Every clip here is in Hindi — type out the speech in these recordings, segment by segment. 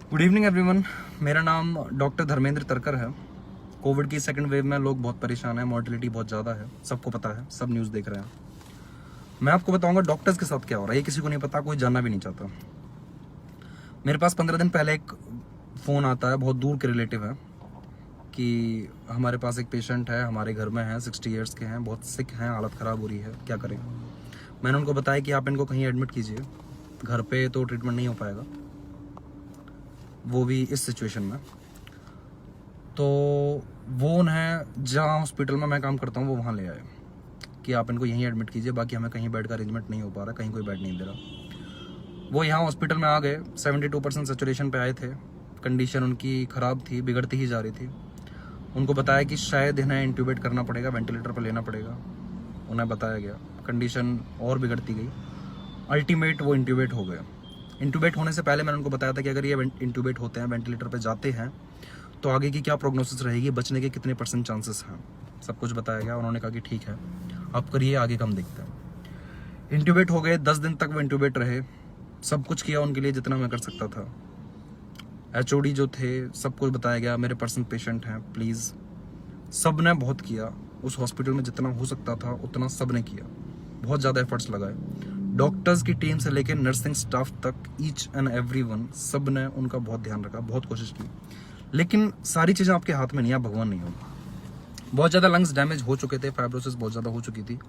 Good evening everyone. मेरा नाम डॉक्टर धर्मेंद्र तरकर है। कोविड की सेकंड वेव में लोग बहुत परेशान हैं, मॉर्टिलिटी बहुत ज़्यादा है, सबको पता है, सब न्यूज़ देख रहे हैं। मैं आपको बताऊंगा डॉक्टर्स के साथ क्या हो रहा है, ये किसी को नहीं पता, कोई जानना भी नहीं चाहता। मेरे पास 15 दिन पहले एक फ़ोन आता है, बहुत दूर के रिलेटिव है, कि हमारे पास एक पेशेंट है, हमारे घर में है, 60 ईयर्स के हैं, बहुत सिक हैं, हालत ख़राब हो रही है, क्या करें। मैंने उनको बताया कि आप इनको कहीं एडमिट कीजिए, घर पे तो ट्रीटमेंट नहीं हो पाएगा, वो भी इस सिचुएशन में। तो वो उन्हें जहाँ हॉस्पिटल में मैं काम करता हूँ वो वहाँ ले आए कि आप इनको यहीं एडमिट कीजिए, बाकी हमें कहीं बेड का अरेंजमेंट नहीं हो पा रहा, कहीं कोई बेड नहीं दे रहा। वो यहाँ हॉस्पिटल में आ गए, 72% सेचुरेशन पे आए थे, कंडीशन उनकी ख़राब थी, बिगड़ती ही जा रही थी। उनको बताया कि शायद इन्हें इंट्यूबेट करना पड़ेगा, वेंटिलेटर पर लेना पड़ेगा। उन्हें बताया गया, कंडीशन और बिगड़ती गई, अल्टीमेट वो इंट्यूबेट हो गए। इंट्यूबेट होने से पहले मैंने उनको बताया था कि अगर ये इंट्यूबेट होते हैं, वेंटिलेटर पे जाते हैं, तो आगे की क्या प्रोग्नोसिस रहेगी, बचने के कितने % चांसेस हैं, सब कुछ बताया गया। उन्होंने कहा कि ठीक है, आप करिए, आगे का हम देखते हैं। इंट्यूबेट हो गए, 10 दिन तक वो इंट्यूबेट रहे, सब कुछ किया उनके लिए जितना मैं कर सकता था। HOD जो थे, सब कुछ बताया गया, मेरे पर्सनल पेशेंट हैं, प्लीज़। सब ने बहुत किया, उस हॉस्पिटल में जितना हो सकता था उतना सब ने किया, बहुत ज़्यादा एफर्ट्स लगाए। डॉक्टर्स की टीम से लेकर नर्सिंग स्टाफ तक, ईच एंड एवरी वन, सब ने उनका बहुत ध्यान रखा, बहुत कोशिश की। लेकिन सारी चीज़ें आपके हाथ में नहीं, आप भगवान नहीं हो। बहुत ज़्यादा लंग्स डैमेज हो चुके थे, फाइब्रोसिस बहुत ज़्यादा हो चुकी थी।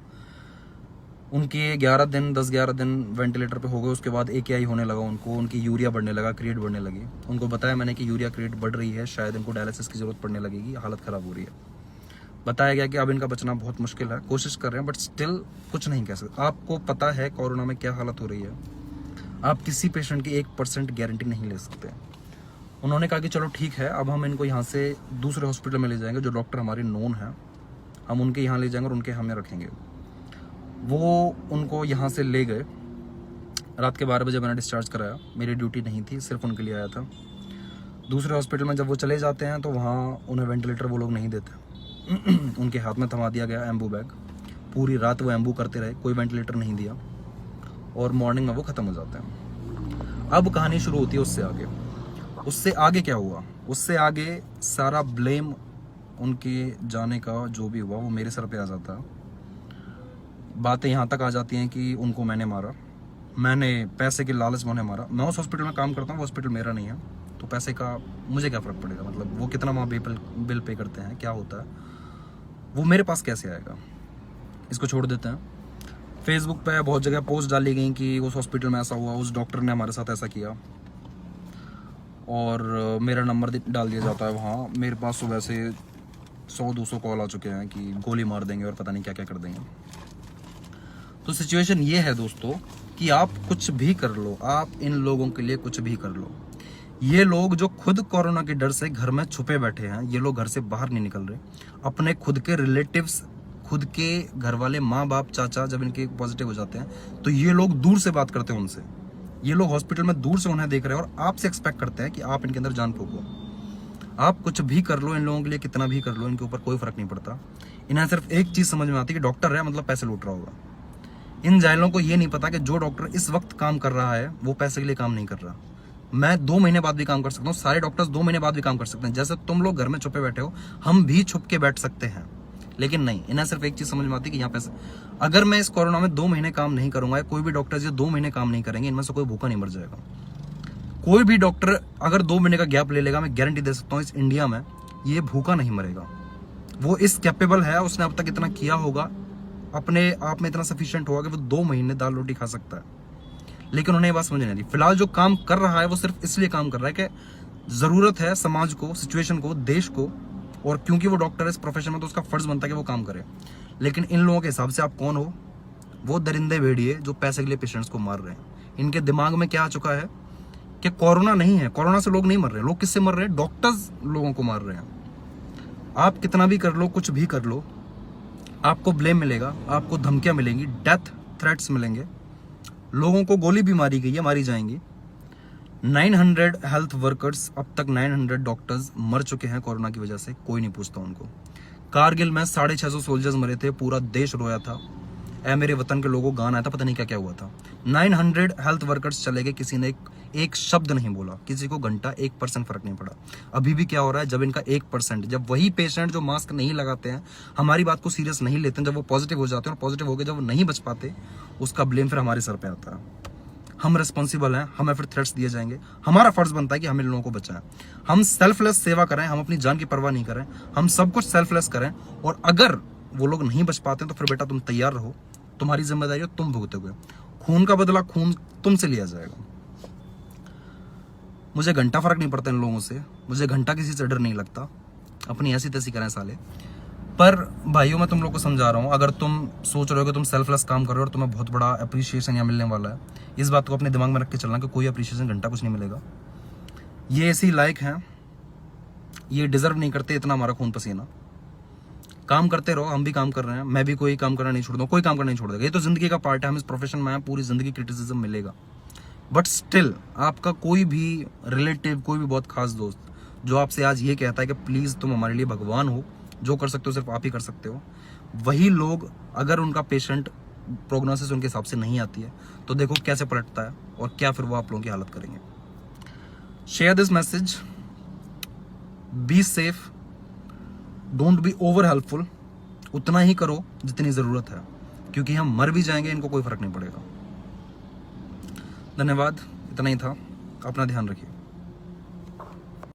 उनके 10-11 दिन वेंटिलेटर पे हो गए। उसके बाद AKI होने लगा उनको, उनकी यूरिया बढ़ने लगा, क्रिएट बढ़ने लगी। उनको बताया मैंने कि यूरिया क्रिएट बढ़ रही है, शायद इनको डायलिसिस की ज़रूरत पड़ने लगेगी, हालत ख़राब हो रही है। बताया गया कि अब इनका बचना बहुत मुश्किल है, कोशिश कर रहे हैं, बट स्टिल कुछ नहीं कह सकते। आपको पता है कोरोना में क्या हालत हो रही है, आप किसी पेशेंट की 1% गारंटी नहीं ले सकते। उन्होंने कहा कि चलो ठीक है, अब हम इनको यहाँ से दूसरे हॉस्पिटल में ले जाएंगे, जो डॉक्टर हमारे नोन हैं, हम उनके यहाँ ले जाएंगे और उनके हमें रखेंगे। वो उनको यहाँ से ले गए। रात के 12 बजे मैंने डिस्चार्ज कराया, मेरी ड्यूटी नहीं थी, सिर्फ उनके लिए आया था। दूसरे हॉस्पिटल में जब वो चले जाते हैं तो वहाँ उन्हें वेंटिलेटर वो लोग नहीं देते। उनके हाथ में थमा दिया गया एम्बू बैग, पूरी रात वो एम्बू करते रहे, कोई वेंटिलेटर नहीं दिया, और मॉर्निंग में वो ख़त्म हो जाते हैं। अब कहानी शुरू होती है उससे आगे क्या हुआ, उससे आगे सारा ब्लेम उनके जाने का जो भी हुआ वो मेरे सर पे आ जाता है। बातें यहाँ तक आ जाती हैं कि उनको मैंने मारा, मैंने पैसे के लालच में उन्हें मारा। मैं उस हॉस्पिटल में काम करता हूँ, वो हॉस्पिटल मेरा नहीं है, तो पैसे का मुझे क्या फ़र्क पड़ेगा, मतलब वो कितना वहाँ बिल पे करते हैं, क्या होता है, वो मेरे पास कैसे आएगा। इसको छोड़ देते हैं। फेसबुक पे बहुत जगह पोस्ट डाली गई कि उस हॉस्पिटल में ऐसा हुआ, उस डॉक्टर ने हमारे साथ ऐसा किया, और मेरा नंबर डाल दिया जाता है वहाँ। मेरे पास सुबह से 100-200 कॉल आ चुके हैं कि गोली मार देंगे और पता नहीं क्या क्या कर देंगे। तो सिचुएशन ये है दोस्तों कि आप कुछ भी कर लो, आप इन लोगों के लिए कुछ भी कर लो। ये लोग जो खुद कोरोना के डर से घर में छुपे बैठे हैं, ये लोग घर से बाहर नहीं निकल रहे, अपने खुद के रिलेटिव्स, खुद के घर वाले, माँ बाप, चाचा जब इनके पॉजिटिव हो जाते हैं तो ये लोग दूर से बात करते हैं उनसे। ये लोग हॉस्पिटल में दूर से उन्हें देख रहे हैं और आपसे एक्सपेक्ट करते हैं कि आप इनके अंदर जान फूको। आप कुछ भी कर लो, इन लोगों के लिए कितना भी कर लो, इनके ऊपर कोई फर्क नहीं पड़ता। इन्हें सिर्फ एक चीज़ समझ में आती है कि डॉक्टर है मतलब पैसे लूट रहा होगा। इन जाहिलों को ये नहीं पता कि जो डॉक्टर इस वक्त काम कर रहा है वो पैसे के लिए काम नहीं कर रहा। मैं 2 महीने बाद भी काम कर सकता हूँ, सारे डॉक्टर्स 2 महीने बाद भी काम कर सकते हैं। जैसे तुम लोग घर में छुपे बैठे हो, हम भी छुप के बैठ सकते हैं, लेकिन नहीं, इन्हें सिर्फ एक चीज़ समझ में आती है कि यहाँ पैसे। अगर मैं इस कोरोना में 2 महीने काम नहीं करूंगा, या कोई भी डॉक्टर जो 2 महीने काम नहीं करेंगे, इनमें से कोई भूखा नहीं मर जाएगा। कोई भी डॉक्टर अगर 2 महीने का गैप ले लेगा, मैं गारंटी दे सकता हूँ इस इंडिया में ये भूखा नहीं मरेगा। वो इस कैपेबल है, उसने अब तक इतना किया होगा, अपने आप में इतना सफिशिएंट होगा कि वो 2 महीने दाल रोटी खा सकता है। लेकिन उन्हें ये बात समझ नहीं आती। फिलहाल जो काम कर रहा है वो सिर्फ इसलिए काम कर रहा है कि ज़रूरत है समाज को, सिचुएशन को, देश को, और क्योंकि वो डॉक्टर है इस प्रोफेशन में तो उसका फर्ज बनता है कि वो काम करे। लेकिन इन लोगों के हिसाब से आप कौन हो? वो दरिंदे भेड़िए जो पैसे के लिए पेशेंट्स को मार रहे हैं। इनके दिमाग में क्या आ चुका है कि कोरोना नहीं है, कोरोना से लोग नहीं मर रहे। लोग किससे मर रहे हैं? डॉक्टर्स लोगों को मार रहे हैं। आप कितना भी कर लो, कुछ भी कर लो, आपको ब्लेम मिलेगा, आपको धमकियां मिलेंगी, डेथ थ्रेट्स मिलेंगे, लोगों को गोली भी मारी गई है, मारी जाएंगी। 900 हेल्थ वर्कर्स, अब तक 900 डॉक्टर्स मर चुके हैं कोरोना की वजह से, कोई नहीं पूछता उनको। कारगिल में 650 सोल्जर्स मरे थे, पूरा देश रोया था। ऐ मेरे वतन के लोगों गाना आया था, पता नहीं क्या क्या हुआ था। 900 हेल्थ वर्कर्स चले गए, किसी ने एक शब्द नहीं बोला, किसी को घंटा 1% फर्क नहीं पड़ा। अभी भी क्या हो रहा है, जब इनका 1%, जब वही पेशेंट जो मास्क नहीं लगाते हैं, हमारी बात को सीरियस नहीं लेते हैं, जब वो पॉजिटिव हो जाते हैं और पॉजिटिव हो गए जब वो नहीं बच पाते, उसका ब्लेम फिर हमारे सर पे आता है। हम रिस्पॉन्सिबल हैं, हमें फिर थ्रेट्स दिए जाएंगे। हमारा फर्ज बनता है कि हम इन लोगों को बचाएं, हम सेल्फलेस सेवा करें, हम अपनी जान की परवाह नहीं करें, हम सब कुछ सेल्फलेस करें। और अगर वो लोग नहीं बच पाते तो फिर बेटा तुम तैयार रहो, तुम्हारी जिम्मेदारी है, तुम भुगतोगे। खून का बदला खून तुमसे लिया जाएगा। मुझे घंटा फर्क नहीं पड़ता इन लोगों से, मुझे घंटा किसी से डर नहीं लगता, अपनी ऐसी तैसी करें साले। पर भाइयों मैं तुम लोग को समझा रहा हूँ, अगर तुम सोच रहे हो कि तुम सेल्फलेस काम कर रहे हो और तुम्हें बहुत बड़ा अप्रिशिएशन यहाँ मिलने वाला है, इस बात को अपने दिमाग में रख के चलना कि कोई अप्रिशिएशन घंटा कुछ नहीं मिलेगा। ये ऐसी लायक हैं, ये डिजर्व नहीं करते इतना हमारा खून पसीना। काम करते रहो, हम भी काम कर रहे हैं, मैं भी कोई काम करना नहीं छोड़ दूँ, कोई काम करना नहीं छोड़ देगा। ये तो जिंदगी का पार्ट है, हम इस प्रोफेशन में हैं, पूरी जिंदगी क्रिटिसिज्म मिलेगा। बट स्टिल आपका कोई भी रिलेटिव, कोई भी बहुत खास दोस्त जो आपसे आज ये कहता है कि प्लीज़ तुम हमारे लिए भगवान हो, जो कर सकते हो सिर्फ आप ही कर सकते हो, वही लोग अगर उनका पेशेंट प्रोग्नोसिस उनके हिसाब से नहीं आती है तो देखो कैसे पलटता है और क्या फिर वो आप लोगों की हालत करेंगे। Share this message, be safe, don't be over helpful, उतना ही करो जितनी ज़रूरत है, क्योंकि हम मर भी जाएंगे, इनको कोई फर्क नहीं पड़ेगा। धन्यवाद, इतना ही था, अपना ध्यान रखिए।